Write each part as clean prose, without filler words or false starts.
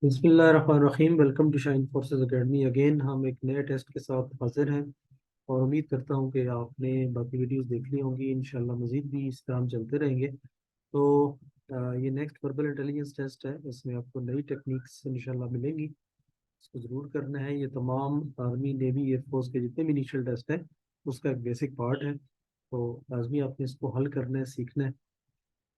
बिस्मिल्लाहिर्रहमानिर्रहीम। Welcome to Shine Forces Academy. Again हम एक नए टेस्ट के साथ हाजिर हैं और उम्मीद करता हूं कि आपने बाकी वीडियोस देख ली होंगी। इंशाल्लाह मज़ीद भी इस तरह हम चलते रहेंगे। तो ये नेक्स्ट वर्बल इंटेलिजेंस टेस्ट है। इसमें आपको नई टेक्निक्स इंशाल्लाह मिलेंगी। इसको ज़रूर करना है। ये तमाम आर्मी, नेवी, एयरफोर्स के जितने भी इनिशियल टेस्ट हैं उसका एक बेसिक पार्ट है। तो लाजमी आपने इसको हल करना है, सीखना है।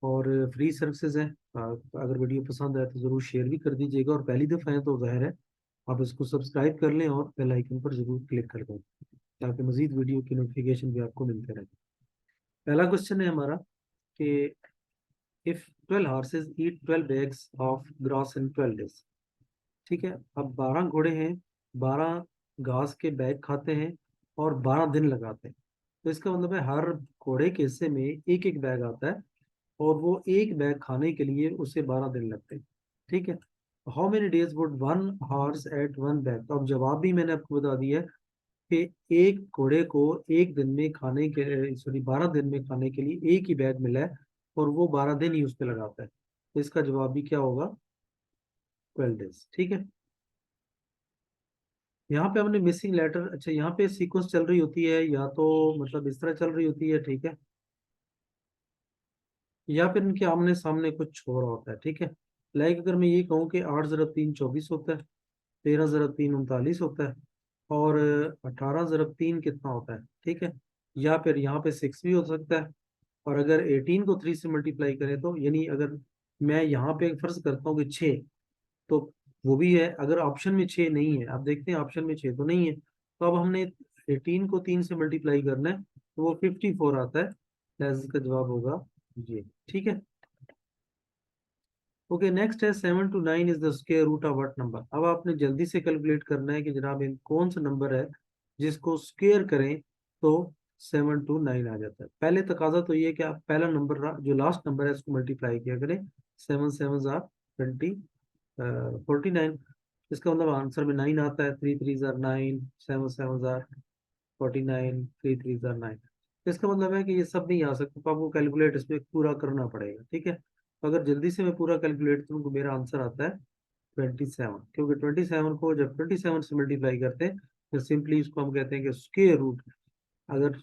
और फ्री सर्विसेज हैं। अगर वीडियो पसंद आए तो ज़रूर शेयर भी कर दीजिएगा, और पहली दफ़ा है तो जाहिर है आप इसको सब्सक्राइब कर लें और बेल आइकन पर ज़रूर क्लिक कर दें ताकि मज़ीद वीडियो की नोटिफिकेशन भी आपको मिलते रहे। पहला क्वेश्चन है हमारा कि if 12 horses eat 12 bags of grass in 12 days. ठीक है, अब 12 घोड़े हैं, 12 घास के बैग खाते हैं और 12 दिन लगाते हैं। तो इसका मतलब है हर घोड़े के हिस्से में एक एक बैग आता है और वो एक बैग खाने के लिए उसे 12 दिन लगते हैं। ठीक है, how many days would one horse eat one bag. तो अब जवाब भी मैंने आपको बता दिया है कि एक घोड़े को एक दिन में खाने के, सॉरी, 12 दिन में खाने के लिए एक ही बैग मिला है और वो 12 दिन ही उस पर लगाता है। तो इसका जवाब भी क्या होगा? 12 डेज। ठीक है, यहाँ पे हमने मिसिंग लेटर, अच्छा यहाँ पे सीक्वेंस चल रही होती है या तो मतलब इस तरह चल रही होती है, ठीक है, या फिर इनके आमने सामने कुछ हो रहा होता है। ठीक है, लाइक अगर मैं ये कहूँ कि 8 ज़रब 3 24 होता है, 13 ज़रब 3 39 होता है, और 18 ज़रब 3 कितना होता है। ठीक है, या फिर यहाँ पे 6 भी हो सकता है। और अगर 18 को 3 से मल्टीप्लाई करें तो यानी अगर मैं यहाँ पे फर्ज करता हूँ कि 6, तो वो भी है। अगर ऑप्शन में 6 नहीं है, आप देखते हैं ऑप्शन में 6 तो नहीं है, तो अब हमने 18 को 3 से मल्टीप्लाई करना है तो वो 54 आता है। तो इसका जवाब होगा ये। ठीक है, ओके, नेक्स्ट है 7 to 9 is the square root of what number. अब आपने जल्दी से कैलकुलेट करना है कि जनाब इन कौन सा नंबर है जिसको स्क्वायर करें तो 7 to 9 आ जाता है। पहले तकाजा तो ये है कि आप पहला नंबर जो लास्ट नंबर है उसको मल्टीप्लाई किया करें। 7 7 ज़ार 20, 49। इसका मतलब आंसर में 9 आता है। 3 3 ज़ार 9, 7 7 ज़ार 49, 3 3 ज़ार 9। इसका मतलब है कि ये सब नहीं आ सकता, तो आपको कैलकुलेट इसमें पूरा करना पड़ेगा। ठीक है, अगर जल्दी से मैं पूरा कैलकुलेट करूँ तो मेरा आंसर आता है 27, क्योंकि 27 को जब 27 से मल्टीप्लाई करते हैं तो सिंपली इसको हम कहते हैं कि स्क्वायर रूट। अगर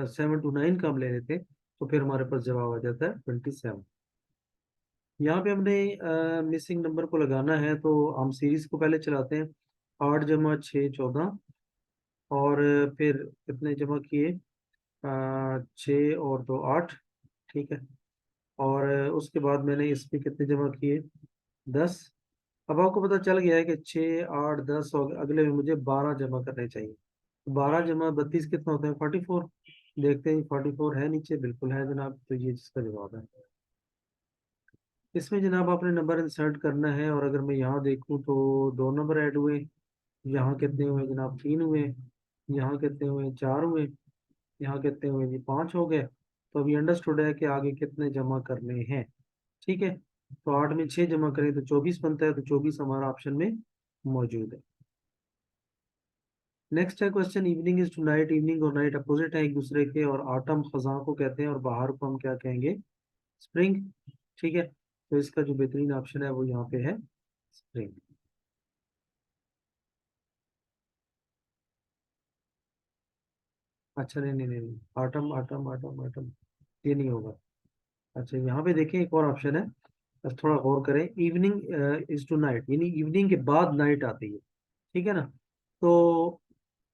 7 to 9 का हम ले लेते हैं तो फिर हमारे पास जवाब आ जाता है 27। यहाँ पे हमने मिसिंग नंबर को लगाना है तो हम सीरीज को पहले चलाते हैं। 8 जमा 6 14, और फिर कितने जमा किए? 6 और 2 8। ठीक है, और उसके बाद मैंने इस पे कितने जमा किए? 10। अब आपको पता चल गया है कि 6 8 10 और अगले में मुझे 12 जमा करने चाहिए। 12 जमा 32 कितना होता है? 44। देखते हैं 44 है नीचे, बिल्कुल है जनाब, तो ये जिसका जवाब है। इसमें जनाब आपने नंबर इंसर्ट करना है, और अगर मैं यहाँ देखूँ तो 2 नंबर ऐड हुए। यहाँ कितने हुए जनाब? 3 हुए। यहाँ कितने हुए? 4 हुए। यहाँ कितने हुए जी? 5 हो गए। तो अभी अंडरस्टूड है कि आगे कितने जमा करने हैं। ठीक है, तो 8 में 6 जमा करें तो 24 बनता है, तो 24 हमारा ऑप्शन में मौजूद है। नेक्स्ट है question, evening is to night. Evening और नाइट अपोजिट है एक दूसरे के, और ऑटम खजा को कहते हैं और बाहर को हम क्या कहेंगे? स्प्रिंग। ठीक है, तो इसका जो बेहतरीन ऑप्शन है वो यहाँ पे है स्प्रिंग। अच्छा, नहीं नहीं नहीं नहीं, ऑटम ऑटम ऑटम ऑटम ये नहीं होगा। अच्छा, यहाँ पे देखें एक और ऑप्शन है, अब थोड़ा गौर करें। इवनिंग इज टू नाइट यानी इवनिंग के बाद नाइट आती है। ठीक है ना, तो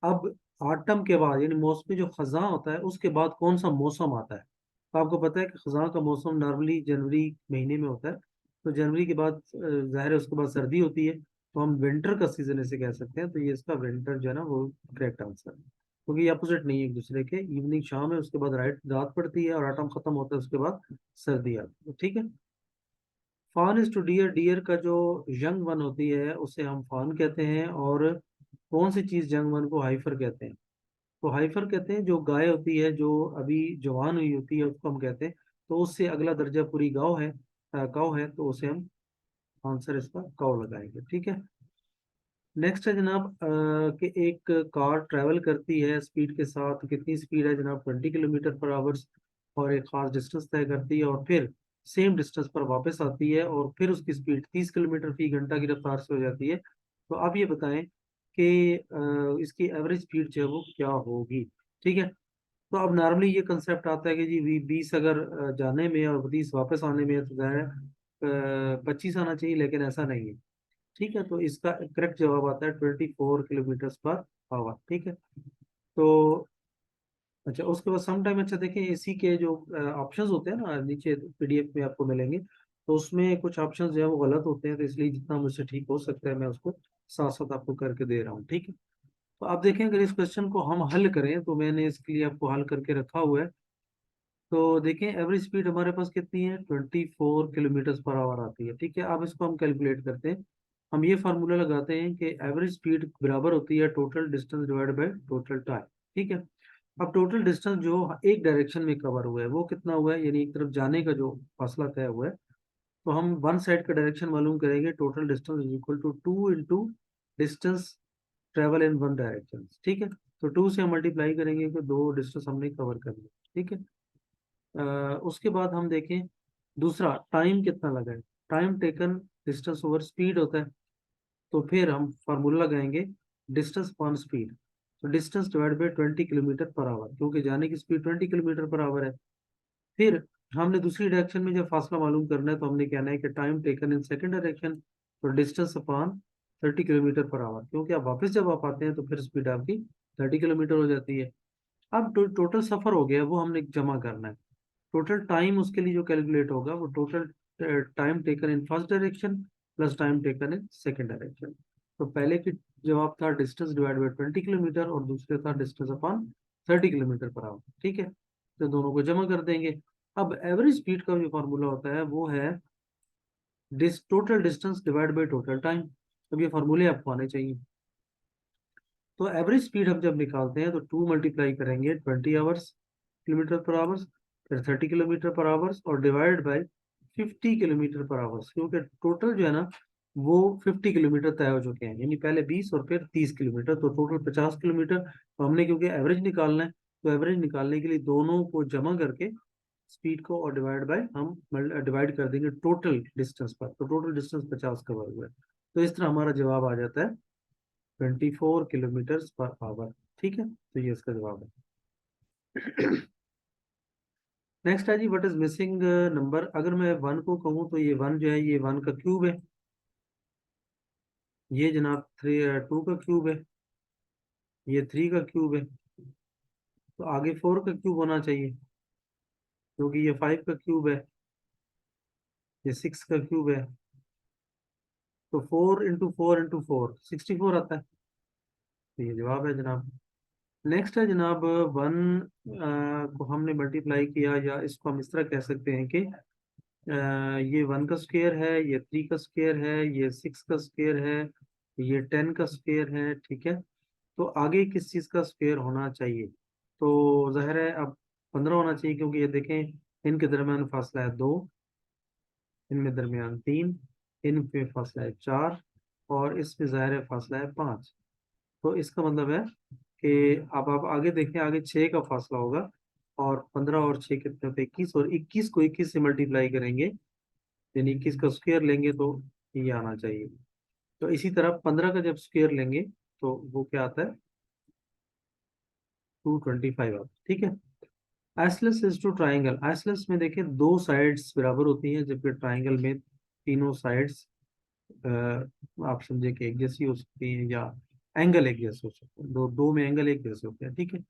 अब ऑटम के बाद यानी मौसमी जो खजा होता है उसके बाद कौन सा मौसम आता है? तो आपको पता है कि खजा का मौसम नॉर्मली जनवरी महीने में होता है। तो जनवरी के बाद जाहिर है उसके बाद सर्दी होती है, तो हम विंटर का सीजन ऐसे कह सकते हैं। तो ये इसका विंटर जो है ना वो करेक्ट आंसर है, क्योंकि ये अपोजिट नहीं है एक दूसरे के। इवनिंग शाम है, उसके बाद रात रात पड़ती है, और ऑटम खत्म होता है उसके बाद सर्दी आती है। ठीक है, फान इज टू डियर। डियर का जो यंग वन होती है उसे हम फान कहते हैं। और कौन सी चीज यंग वन को हाइफर कहते हैं? तो हाइफर कहते हैं जो गाय होती है जो अभी जवान हुई होती है उसको हम कहते हैं। तो उससे अगला दर्जा पूरी गाय है, काव है, तो उसे हम आंसर इसका काव लगाएंगे। ठीक है, नेक्स्ट है जनाब कि एक कार ट्रैवल करती है स्पीड के साथ। कितनी स्पीड है जनाब? 20 किलोमीटर पर आवर्स, और एक खास डिस्टेंस तय करती है, और फिर सेम डिस्टेंस पर वापस आती है और फिर उसकी स्पीड 30 किलोमीटर फी घंटा की रफ्तार से हो जाती है, तो आप ये बताएं कि इसकी एवरेज स्पीड जो है वो क्या होगी। ठीक है, तो अब नॉर्मली ये कंसेप्ट आता है कि जी 20 अगर जाने में और 20 वापस आने में है, तो ज़ाहिर है 25 आना चाहिए, लेकिन ऐसा नहीं है। ठीक है, तो इसका करेक्ट जवाब आता है 24 किलोमीटर पर आवर। ठीक है, तो अच्छा उसके बाद सम टाइम, अच्छा देखें इसी के जो ऑप्शंस होते हैं ना नीचे पीडीएफ में आपको मिलेंगे, तो उसमें कुछ ऑप्शंस जो है वो गलत होते हैं, तो इसलिए जितना मुझसे ठीक हो सकता है मैं उसको साथ साथ आपको करके दे रहा हूँ। ठीक है, तो आप देखें अगर इस क्वेश्चन को हम हल करें, तो मैंने इसके लिए आपको हल करके रखा हुआ है। तो देखें एवरेज स्पीड हमारे पास कितनी है, 24 किलोमीटर पर आवर आती है। ठीक है, अब इसको हम कैलकुलेट करते हैं। हम ये फार्मूला लगाते हैं कि एवरेज स्पीड बराबर होती है total distance divide by total time. ठीक है, अब टोटल डिस्टेंस जो एक डायरेक्शन में कवर हुआ है वो कितना हुआ है, यानी एक तरफ जाने का जो फासला तय हुआ है, तो हम वन साइड का डायरेक्शन मालूम करेंगे। Total distance is equal to 2 into distance travel in one direction. ठीक है, तो 2 से हम मल्टीप्लाई करेंगे कि दो डिस्टेंस हमने कवर कर लिया। ठीक है, उसके बाद हम देखें दूसरा टाइम कितना लगा है, time taken distance over speed होता है, तो फिर हम फार्मूला लगाएंगे डिस्टेंस अपॉन स्पीड। तो distance divide by 20 kilometre per hour, क्योंकि जाने की स्पीड 20 किलोमीटर पर आवर है। फिर हमने दूसरी डायरेक्शन में जब फासला मालूम करना है, तो हमने कहना है कि time taken in second direction, तो distance upon 30 kilometre per hour, क्योंकि आप वापस जब आप आते हैं तो फिर स्पीड आपकी 30 किलोमीटर हो जाती है। अब टोटल सफर हो गया वो हमने जमा करना है। टोटल टाइम उसके लिए जो कैलकुलेट होगा वो total time taken in first direction plus time taken in second direction. तो पहले की जवाब था डिस्टेंस डिवाइड बाई 20 किलोमीटर और दूसरे था distance upon 30 kilometre per our. ठीक है, तो दोनों को जमा कर देंगे। अब एवरेज स्पीड का जो फार्मूला होता है वो है total distance divide by total time. अब ये फार्मूले आपको आने चाहिए। तो एवरेज स्पीड हम जब निकालते हैं तो 2 मल्टीप्लाई करेंगे 20 किलोमीटर पर आवर्स, फिर 30 किलोमीटर पर आवर्स और डिवाइड बाय 50 किलोमीटर पर आवर्स, क्योंकि टोटल जो है ना वो 50 किलोमीटर तय हो चुके हैं, यानी पहले 20 और फिर 30 किलोमीटर, तो टोटल 50 किलोमीटर। तो हमने क्योंकि एवरेज निकालना है, तो एवरेज निकालने के लिए दोनों को जमा करके स्पीड को और डिवाइड बाय हम डिवाइड कर देंगे टोटल डिस्टेंस पर, तो टोटल डिस्टेंस 50 कवर हुआ है। तो इस तरह हमारा जवाब आ जाता है 24 किलोमीटर पर आवर। ठीक है, तो ये इसका जवाब है। नेक्स्ट है जी व्हाट इज मिसिंग नंबर। अगर मैं वन को कहूँ तो ये वन जो है ये वन का क्यूब है, ये जनाब थ्री टू का क्यूब है, ये थ्री का क्यूब है, तो आगे फोर का क्यूब होना चाहिए, क्योंकि ये फाइव का क्यूब है, ये सिक्स का क्यूब है। तो 4 इंटू 4 इंटू 4 64 आता है, तो ये जवाब है जनाब। नेक्स्ट है जनाब वन को हमने मल्टीप्लाई किया, या इसको हम इस तरह कह सकते हैं कि ये वन का स्क्वायर है, ये थ्री का स्क्वायर है, ये सिक्स का स्क्वायर है, ये 10 का स्क्वायर है। ठीक है, तो आगे किस चीज़ का स्क्वायर होना चाहिए, तो जाहिर है अब 15 होना चाहिए, क्योंकि ये देखें इनके दरमियान फासला है 2, इनमें दरमियान 3, इनमें फासला है 4, और इसमें जाहिर है फासला है 5। तो इसका मतलब है कि अब आप आगे देखें, आगे 6 का फासला होगा, और 15 और 6 कितने होते हैं 21, और 21 को 21 से मल्टीप्लाई करेंगे, यानी 21 का स्क्वायर लेंगे तो ये आना चाहिए। तो इसी तरह 15 का जब स्क्वायर लेंगे तो वो क्या आता है 225 आता है। ठीक है, आइसलेस इज टू ट्राइंगल। आइसलेस में देखें दो साइड्स बराबर होती हैं, जबकि ट्राइंगल में तीनों साइड्स आप समझे कि एक जैसी हो सकती हैं, या एंगल एक जैसे हो सकते हैं, दो दो में एंगल एक जैसे होते हैं। ठीक है,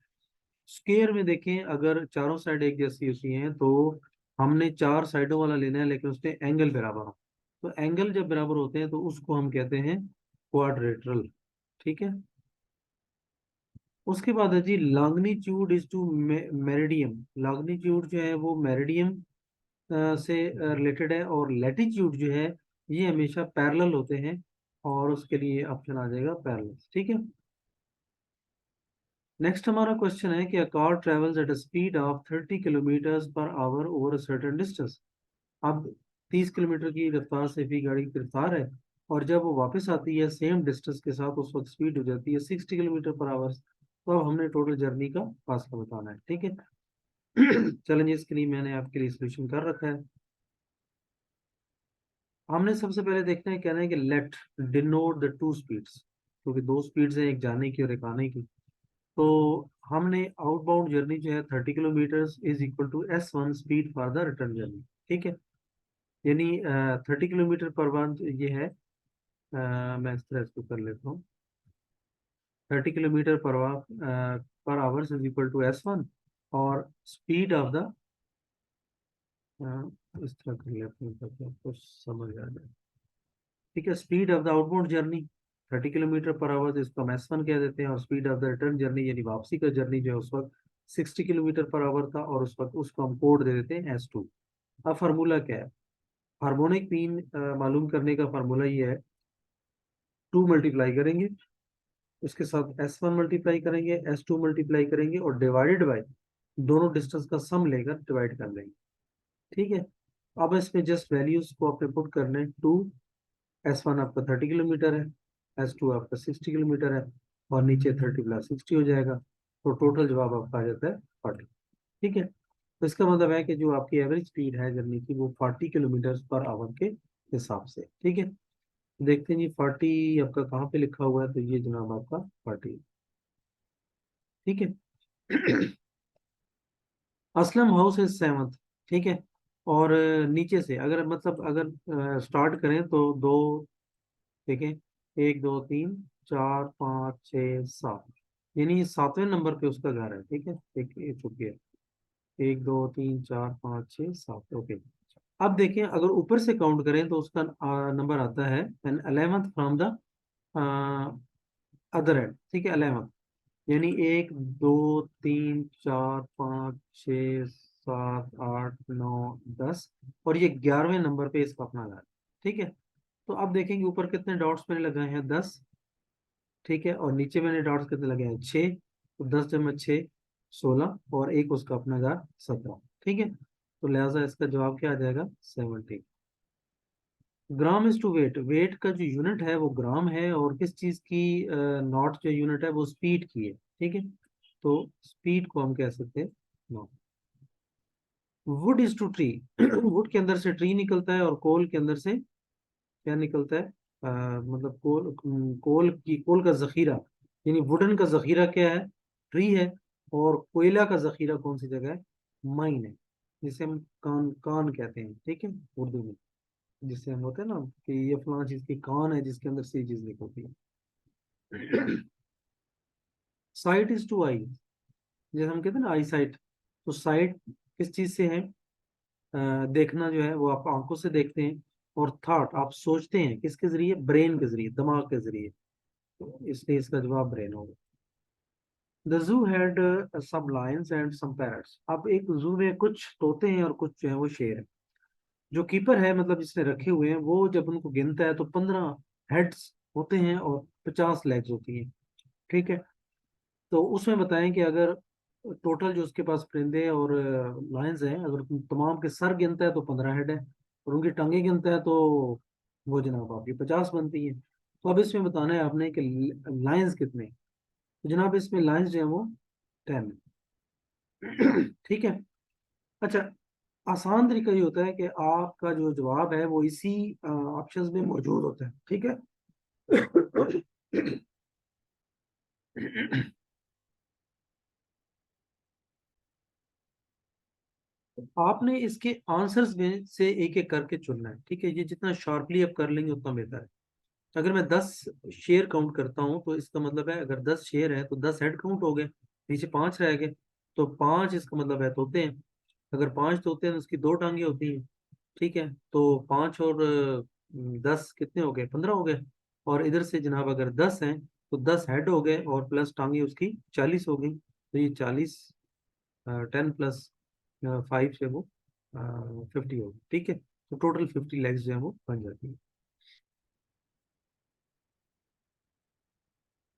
स्क्वायर में देखें अगर चारों साइड एक जैसी होती हैं तो हमने चार साइडों वाला लेना है, लेकिन उसके एंगल बराबर हो, तो एंगल जब बराबर होते हैं तो उसको हम कहते हैं क्वाड्रेटरल। ठीक है, उसके बाद है जी longitude is to meridian. Longitude जो है वो मेरिडियम से रिलेटेड है, और लैटिट्यूड जो है ये हमेशा पैरेलल होते हैं, और उसके लिए ऑप्शन आ जाएगा पैरेलल। ठीक है, नेक्स्ट हमारा क्वेश्चन है कि a car travels at a speed of 30 kilometre per our over a certain distance. अब 30 किलोमीटर की रफ्तार से भी गाड़ी की रफ्तार है, और जब वो वापस आती है सेम डिस्टेंस के साथ उस वक्त स्पीड हो जाती है 60 किलोमीटर पर आवर। तो अब हमने टोटल जर्नी का फासला बताना है। ठीक है, चैलेंजेस के लिए मैंने आपके लिए सोल्यूशन कर रखा है। हमने सबसे पहले देखना है, कहना है कि let denote the two speeds, क्योंकि दो स्पीड्स हैं, एक जाने की और एक आने की। तो हमने आउटबाउंड जर्नी जो है 30 kilometre is equal to S1 speed for the return journey. ठीक है, यानी 30 किलोमीटर पर वन ये है। मैं इस तरह इसको कर लेता हूँ, 30 किलोमीटर पर hours is equal to S1, और स्पीड ऑफ द, इस तरह कर लेते हैं ताकि आपको समझ आ जाए। ठीक है, speed of the outbound journey 30 kilometre per our, इसको हम S1 कह देते हैं, और speed of the return journey यानी वापसी का जर्नी जो है उस वक्त 60 किलोमीटर पर आवर था, और उस वक्त उसको हम कोड दे देते हैं S2। अब फार्मूला क्या है? हार्मोनिक मीन मालूम करने का फार्मूला ये है, 2 मल्टीप्लाई करेंगे, उसके साथ S1 मल्टीप्लाई करेंगे, S2 मल्टीप्लाई करेंगे, और डिवाइडेड बाय दोनों डिस्टेंस का सम लेकर डिवाइड कर लेंगे। ठीक है, अब इसमें जस्ट वैल्यूज को आपने पुट करने, 2, S1 आपका 30 किलोमीटर है, S2 आपका 60 किलोमीटर है, और नीचे 30 + 60 हो जाएगा, तो टोटल जवाब आपका आ जाता है 40। ठीक है, तो इसका मतलब है कि जो आपकी एवरेज स्पीड है जर्नी की वो 40 किलोमीटर पर आवर के हिसाब से। ठीक है, देखते हैं जी 40 आपका कहाँ पे लिखा हुआ है, तो ये जनाब आपका 40। ठीक है। Aslam house is seventh. ठीक है, और नीचे से अगर मतलब अगर स्टार्ट करें तो दो, ठीक है, 1 2 3 4 5 6 7, यानी 7वें नंबर पे उसका घर है। ठीक है, एक चुकी है, 1 2 3 4 5 6 7, ओके। अब देखें, अगर ऊपर से काउंट करें तो उसका नंबर आता है an 11th from the other end. ठीक है, 11th, यानी 1 2 3 4 5 6 7 8 9 10, और ये 11वें नंबर पे इसका अपना घर है। ठीक है, तो अब देखेंगे ऊपर कितने डॉट्स मैंने लगाए हैं, 10। ठीक है, और नीचे मैंने डॉट्स कितने लगे हैं, 6। तो 10 × 6 16, और एक उसका अपना घर 17। ठीक है, तो लिहाजा इसका जवाब क्या आ जाएगा, 70। Gram is to weight, weight का जो यूनिट है वो ग्राम है, और किस चीज की नॉट जो यूनिट है वो स्पीड की है। ठीक है, तो स्पीड को हम कह सकते हैं not. Wood is to tree, wood के अंदर से ट्री निकलता है, और कोल के अंदर से क्या निकलता है, मतलब कोल का जखीरा, यानी वुडन का जखीरा क्या है, ट्री है, और कोयला का जखीरा कौन सी जगह है, माइन है, जिसे हम कान कान कहते हैं। ठीक है, उर्दू में जिससे हम होते हैं ना कि ये फलाना चीज की कान है जिसके अंदर से ये चीज निकलती है। साइट इज टू आई, जैसे हम कहते हैं ना आई साइट, तो साइट किस चीज से है, देखना जो है वो आप आंखों से देखते हैं, और थॉट आप सोचते हैं किसके जरिए, ब्रेन के जरिए, दिमाग के जरिए, तो इसलिए इसका जवाब ब्रेन होगा। The zoo had some lions and some parrots, अब एक जू में कुछ तोते हैं और कुछ जो है वो शेर है। जो कीपर है, मतलब जिसने रखे हुए हैं, वो जब उनको गिनता है तो 15 हेड्स होते हैं और 50 लेग्स होती हैं। ठीक है, तो उसमें बताएं कि अगर टोटल जो उसके पास परिंदे और लायंस हैं, अगर तमाम के सर गिनता है तो 15 हेड है, और उनकी टांगे गिनता है तो वो जनाब आपकी 50 बनती है। तो अब इसमें बताना है आपने कि लायंस कितने हैं। तो जनाब इसमें लायंस जो है वो 10। ठीक है, अच्छा, आसान तरीका ये होता है कि आपका जो जवाब है वो इसी ऑप्शंस में मौजूद होता है। ठीक है। आपने इसके आंसर्स में से एक एक करके चुनना है। ठीक है, ये जितना शार्पली आप कर लेंगे उतना बेहतर है। अगर मैं 10 शेयर काउंट करता हूँ तो इसका मतलब है, अगर 10 शेयर है तो 10 हेड काउंट हो गए, नीचे 5 रह गए, तो 5 इसका मतलब है तोते हैं। अगर 5 तोते हैं तो उसकी 2 टांगे होती हैं। ठीक है, तो 5 और 10 कितने हो गए, 15 हो गए। और इधर से जनाब अगर 10 हैं तो 10 हेड हो गए, और प्लस टांगे उसकी 40 हो गई, तो ये 40, 10 + 5 से वो 50 होगी। ठीक है, तो टोटल 50 लेग्स जो है वो बन जाती है।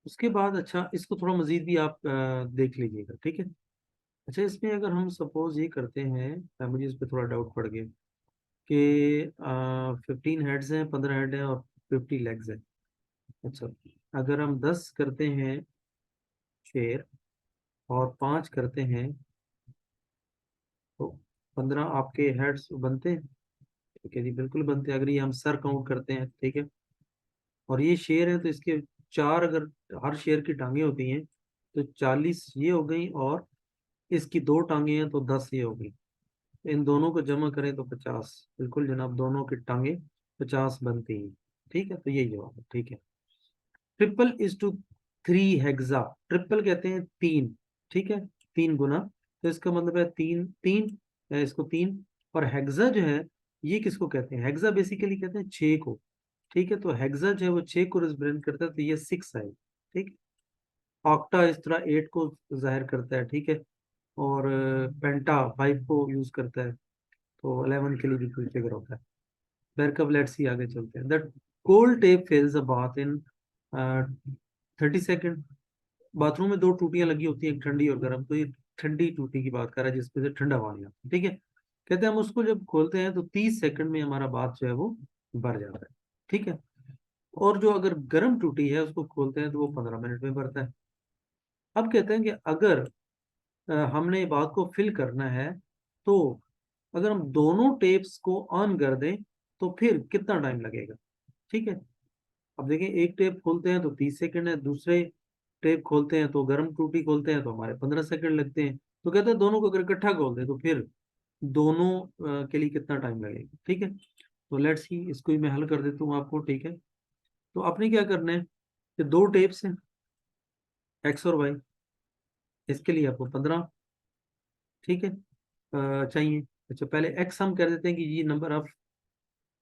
उसके बाद अच्छा, इसको थोड़ा मजीद भी आप देख लीजिएगा। ठीक है, अच्छा, इसमें अगर हम सपोज ये करते हैं, मुझे इस पर थोड़ा डाउट पड़ गया कि 15 हेड्स हैं, 15 हेड हैं, और 50 लेग्स हैं। अच्छा, अगर हम 10 करते हैं शेयर और 5 करते हैं, तो 15 आपके हेड्स बनते हैं। ठीक है जी, बिल्कुल बनते हैं। अगर ये हम सर काउंट करते हैं, ठीक है, और ये शेर है तो इसके चार, अगर हर शेर की टांगे होती हैं तो 40 ये हो गई, और इसकी दो टांगे हैं तो 10 ये हो गई। इन दोनों को जमा करें तो 50। बिल्कुल जनाब, दोनों की टांगे 50 बनती हैं। ठीक है, तो यही जवाब है। ठीक है। Triple is to 3 hexa. Triple कहते हैं तीन, ठीक है, तीन गुना। तो इसका मतलब है तीन तीन, इसको तीन। और हेक्सा जो है, ये किसको कहते हैं? हेक्सा बेसिकली कहते हैं 6 को। ठीक है, तो हेक्सा जो है वो 6 को रिप्रेजेंट करता है, तो ये 6 है। ठीक। ऑक्टा इस तरह 8 को जाहिर करता है। ठीक है। और पेंटा 5 को यूज करता है। तो 11 के लिए भी कोई फिगर होता है। बैकअप, लेट्स सी, आगे चलते हैं। That cold tap fills a bath in 30 second. Bathroom में दो टूटियां लगी होती हैं, एक ठंडी और गर्म। तो ये ठंडी टूटी की बात कर रहा है जिसमें से ठंडा पानी आता है। ठीक है। कहते हैं हम उसको जब खोलते हैं तो 30 सेकंड में हमारा बाथ जो है वो भर जाता है। ठीक है। और जो अगर गर्म टूटी है उसको खोलते हैं तो वो 15 मिनट में भरता है। अब कहते हैं कि अगर हमने बात को फिल करना है, तो अगर हम दोनों टेप्स को ऑन कर दें तो फिर कितना टाइम लगेगा? ठीक है। अब देखें, एक टेप खोलते हैं तो 30 सेकंड है, दूसरे टेप खोलते हैं तो गर्म टूटी खोलते हैं तो हमारे 15 सेकंड लगते हैं। तो कहते हैं दोनों को अगर इकट्ठा खोल दें तो फिर दोनों के लिए कितना टाइम लगेगा? ठीक है। तो लेट्स सी, इसको ही मैं हल कर देता हूँ आपको। ठीक है। तो आपने क्या करना है कि दो टेप्स हैं, एक्स और वाई। इसके लिए आपको 15, ठीक है, चाहिए। अच्छा, पहले एक्स हम कर देते हैं कि ये नंबर ऑफ,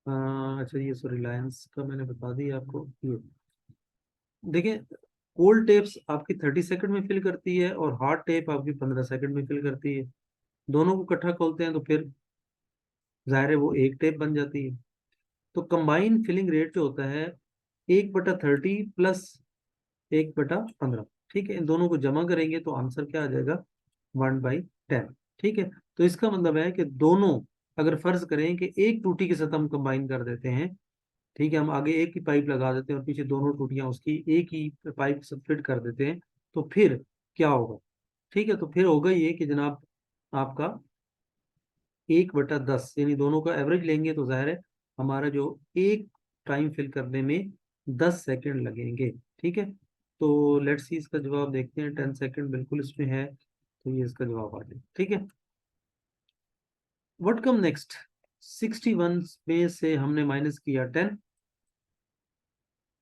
अच्छा ये सो रिलायंस का मैंने बता दिया आपको। ये देखिए, कोल्ड टेप्स आपकी 30 सेकंड में फिल करती है और हार्ड टेप आपकी 15 सेकंड में फिल करती है। दोनों को इकट्ठा खोलते हैं तो फिर जाहिर है वो एक टेप बन जाती है। तो कंबाइन फिलिंग रेट जो होता है 1/30 प्लस 1/15। ठीक है, इन दोनों को जमा करेंगे तो आंसर क्या आ जाएगा? 1/10। ठीक है। तो इसका मतलब है कि दोनों, अगर फर्ज करें कि एक टूटी के साथ हम कंबाइन कर देते हैं, ठीक है, हम आगे एक ही पाइप लगा देते हैं और पीछे दोनों टूटियां उसकी एक ही पाइप से फिट कर देते हैं, तो फिर क्या होगा? ठीक है, तो फिर होगा ये कि जनाब आपका 1/10, यानी दोनों का एवरेज लेंगे तो जाहिर है हमारा जो एक टाइम फिल करने में 10 सेकंड लगेंगे। ठीक है। तो लेट्स सी, इसका जवाब देखते हैं। 10 सेकंड बिल्कुल इसमें है, तो ये इसका जवाब आ जाए। ठीक है। What come next? 61 में से हमने माइनस किया 10,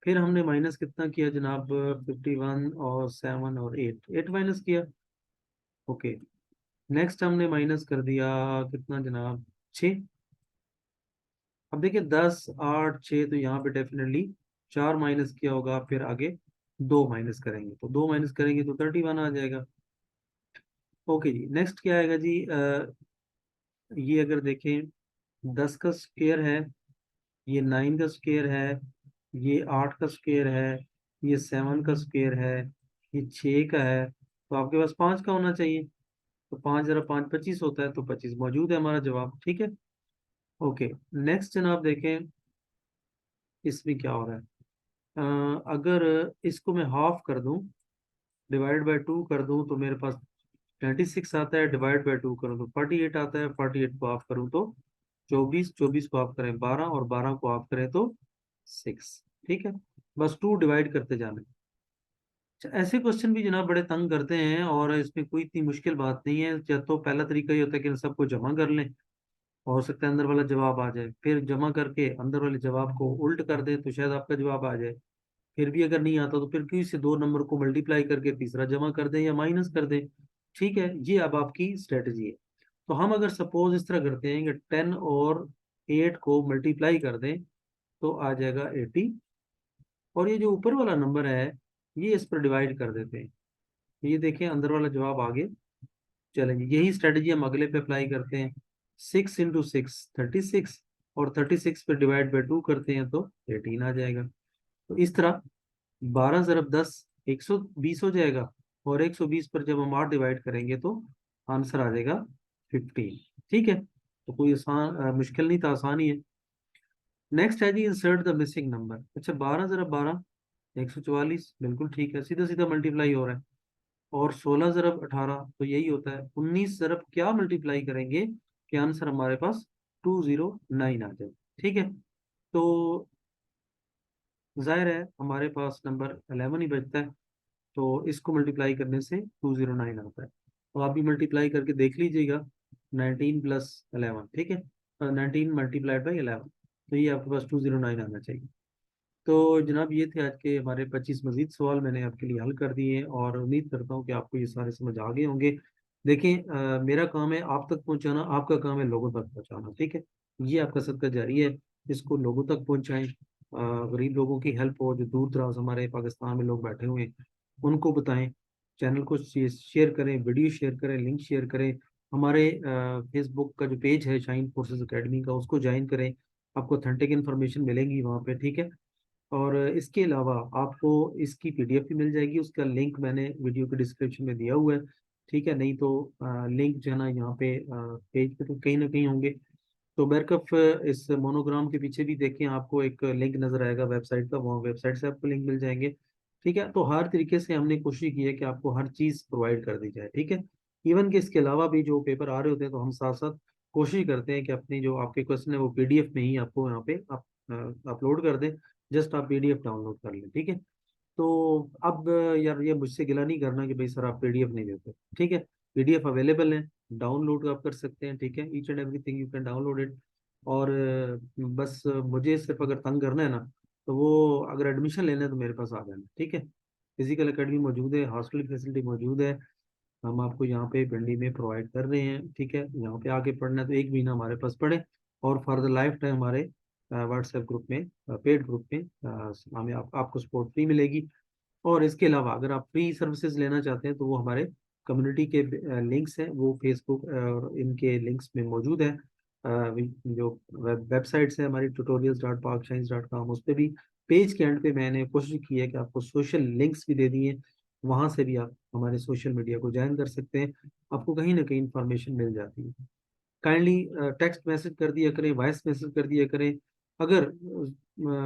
फिर हमने माइनस कितना किया जनाब? 51 और 7 और 8 माइनस किया। ओके। नेक्स्ट हमने माइनस कर दिया कितना जनाब? 6। अब देखिए 10, 8, 6, तो यहाँ पे डेफिनेटली 4 माइनस किया होगा, फिर आगे 2 माइनस करेंगे, तो 2 माइनस करेंगे तो 31 आ जाएगा। ओके जी, नेक्स्ट क्या आएगा जी? ये अगर देखें, 10 का स्क्वायर है, ये 9 का स्क्वायर है, ये 8 का स्क्वायर है, ये 7 का स्क्वायर है, ये 6 का है, तो आपके पास 5 का होना चाहिए। तो 5 × 5 25 होता है, तो 25 मौजूद है हमारा जवाब। ठीक है। ओके। नेक्स्ट जनाब देखें, इसमें क्या हो रहा है। अगर इसको मैं हाफ कर दूं, डिवाइड बाय 2 कर दूं, तो मेरे पास 26 आता है। डिवाइड बाय 2 करूं तो 48 आता है। 48 को हाफ करूं तो 24। 24 को हाफ करें 12, और 12 को हाफ करें तो 6। ठीक है। बस 2 डिवाइड करते जाना है। अच्छा, ऐसे क्वेश्चन भी जनाब बड़े तंग करते हैं, और इसमें कोई इतनी मुश्किल बात नहीं है। या तो पहला तरीका ये होता है कि इन सबको जमा कर लें, हो सकता है अंदर वाला जवाब आ जाए, फिर जमा करके अंदर वाले जवाब को उल्ट कर दें तो शायद आपका जवाब आ जाए। फिर भी अगर नहीं आता तो फिर किसी से दो नंबर को मल्टीप्लाई करके तीसरा जमा कर दें या माइनस कर दें। ठीक है, ये अब आपकी स्ट्रेटजी है। तो हम अगर सपोज इस तरह करते हैं कि 10 और 8 को मल्टीप्लाई कर दें तो आ जाएगा 80, और ये जो ऊपर वाला नंबर है ये इस पर डिवाइड कर देते हैं। ये देखें, अंदर वाला जवाब आगे चलेंगे। यही स्ट्रेटजी हम अगले पे अप्लाई करते हैं। 6 × 6 36, और 36 पे डिवाइड बाई 2 करते हैं तो 18 आ जाएगा। तो इस तरह 12 × 10 120 हो जाएगा, और 120 पर जब हम 8 डिवाइड करेंगे तो आंसर आ जाएगा 15। ठीक है। तो कोई आसान मुश्किल नहीं था, आसान ही है। नेक्स्ट है जी, इंसर्ट द मिसिंग नंबर। अच्छा, 12 × 12 144, बिल्कुल ठीक है, सीधा सीधा मल्टीप्लाई हो रहा है। और 16 × 18 तो यही होता है। 19 ज़रब क्या मल्टीप्लाई करेंगे कि आंसर हमारे पास 209 आ जाए। ठीक है, तो जाहिर है हमारे पास नंबर 11 ही बचता है, तो इसको मल्टीप्लाई करने से 209 आता है। तो आप भी मल्टीप्लाई करके देख लीजिएगा, 19 + 11, ठीक है, 19 × 11, तो ये आपके पास 209 आना चाहिए। तो जनाब ये थे आज के हमारे 25 मजीद सवाल, मैंने आपके लिए हल कर दिए हैं और उम्मीद करता हूँ कि आपको ये सारे समझ आ गए होंगे। देखें, मेरा काम है आप तक पहुँचाना, आपका काम है लोगों तक पहुँचाना। ठीक है, ये आपका सदका जारी है, इसको लोगों तक पहुँचाएं। गरीब लोगों की हेल्प हो, जो दूर दराज हमारे पाकिस्तान में लोग बैठे हुए हैं, उनको बताएं। चैनल को शेयर करें, वीडियो शेयर करें, लिंक शेयर करें। हमारे फेसबुक का जो पेज है शाइन फोर्सेस एकेडमी का, उसको ज्वाइन करें, आपको ऑथेंटिक इन्फॉर्मेशन मिलेंगी वहाँ पे। ठीक है, और इसके अलावा आपको इसकी पीडीएफ भी मिल जाएगी, उसका लिंक मैंने वीडियो के डिस्क्रिप्शन में दिया हुआ है। ठीक है, नहीं तो लिंक जो है ना यहाँ पे पेज पे तो कहीं ना कहीं होंगे। तो बैरकफ इस मोनोग्राम के पीछे भी देखें, आपको एक लिंक नजर आएगा वेबसाइट का, वहाँ वेबसाइट से आपको लिंक मिल जाएंगे। ठीक है, तो हर तरीके से हमने कोशिश की है कि आपको हर चीज़ प्रोवाइड कर दी जाए। ठीक है, इवन कि इसके अलावा भी जो पेपर आ रहे होते हैं, तो हम साथ साथ कोशिश करते हैं कि अपनी जो आपके क्वेश्चन है वो पीडीएफ में ही आपको यहाँ पे आप अपलोड कर दें। जस्ट आप पीडीएफ डाउनलोड कर लें। ठीक है, तो अब यार ये मुझसे गिला नहीं करना कि भाई सर आप पीडीएफ नहीं देते। ठीक है, पीडीएफ अवेलेबल है, डाउनलोड आप कर सकते हैं। ठीक है, each and everything you can download it. और बस मुझे सिर्फ अगर तंग करना है ना, तो वो अगर एडमिशन लेना है तो मेरे पास आ जाना। ठीक है, फिजिकल एकेडमी मौजूद है, हॉस्टल की फैसिलिटी मौजूद है, हम आपको यहाँ पे पिंडी में प्रोवाइड कर रहे हैं। ठीक है, यहाँ पे आके पढ़ना है तो एक महीना हमारे पास पढ़े, और फॉर द लाइफ टाइम हमारे व्हाट्सएप ग्रुप में, पेड ग्रुप में हमें आपको सपोर्ट फ्री मिलेगी। और इसके अलावा अगर आप फ्री सर्विसेज लेना चाहते हैं, तो वो हमारे कम्युनिटी के लिंक्स हैं, वो फेसबुक और इनके लिंक्स में मौजूद है। जो वेबसाइट्स है हमारी tutorials.parkscience.com, उस पर भी पेज के एंड पे मैंने कोशिश की है कि आपको सोशल लिंक्स भी दे दिए, वहां से भी आप हमारे सोशल मीडिया को ज्वाइन कर सकते हैं, आपको कहीं ना कहीं इंफॉर्मेशन मिल जाती है। काइंडली टेक्स्ट मैसेज कर दिया करें, वॉइस मैसेज कर दिया करें। अगर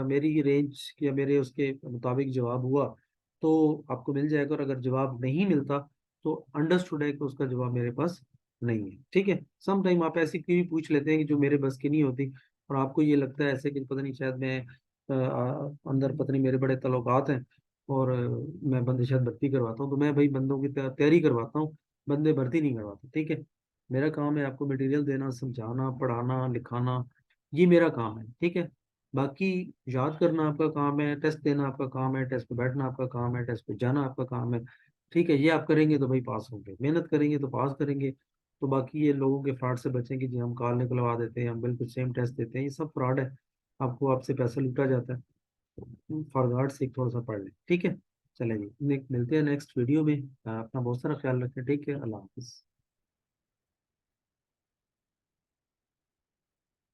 मेरी रेंज या मेरे उसके मुताबिक जवाब हुआ तो आपको मिल जाएगा, और अगर जवाब नहीं मिलता तो अंडरस्टूड है कि उसका जवाब मेरे पास नहीं है। ठीक है, सम टाइम आप ऐसी क्यों पूछ लेते हैं कि जो मेरे बस की नहीं होती, और आपको ये लगता है ऐसे कि पता नहीं शायद मैं अंदर पता नहीं मेरे बड़े तल्लुकात हैं, और मैं बंदे शायद भर्ती करवाता हूँ। तो मैं भाई बंदों की तैयारी करवाता हूँ, बंदे भर्ती नहीं करवाता। ठीक है, मेरा काम है आपको मटेरियल देना, समझाना, पढ़ाना, लिखाना, ये मेरा काम है। ठीक है, बाकी याद करना आपका काम है, टेस्ट देना आपका काम है, टेस्ट पे बैठना आपका काम है, टेस्ट पे जाना आपका काम है। ठीक है, ये आप करेंगे तो भाई पास होंगे, मेहनत करेंगे तो पास करेंगे। तो बाकी ये लोगों के फ्रॉड से बचेंगे, जी हम कॉल निकलवा देते हैं, हम बिल्कुल सेम टेस्ट देते हैं, ये सब फ्रॉड है। आपको आपसे पैसा लूटा जाता है। फॉर गॉड से थोड़ा सा पढ़ लें। ठीक है, चलेंगे मिलते हैं नेक्स्ट वीडियो में। अपना बहुत सारा ख्याल रखें। ठीक है, अल्लाह हाफिज़।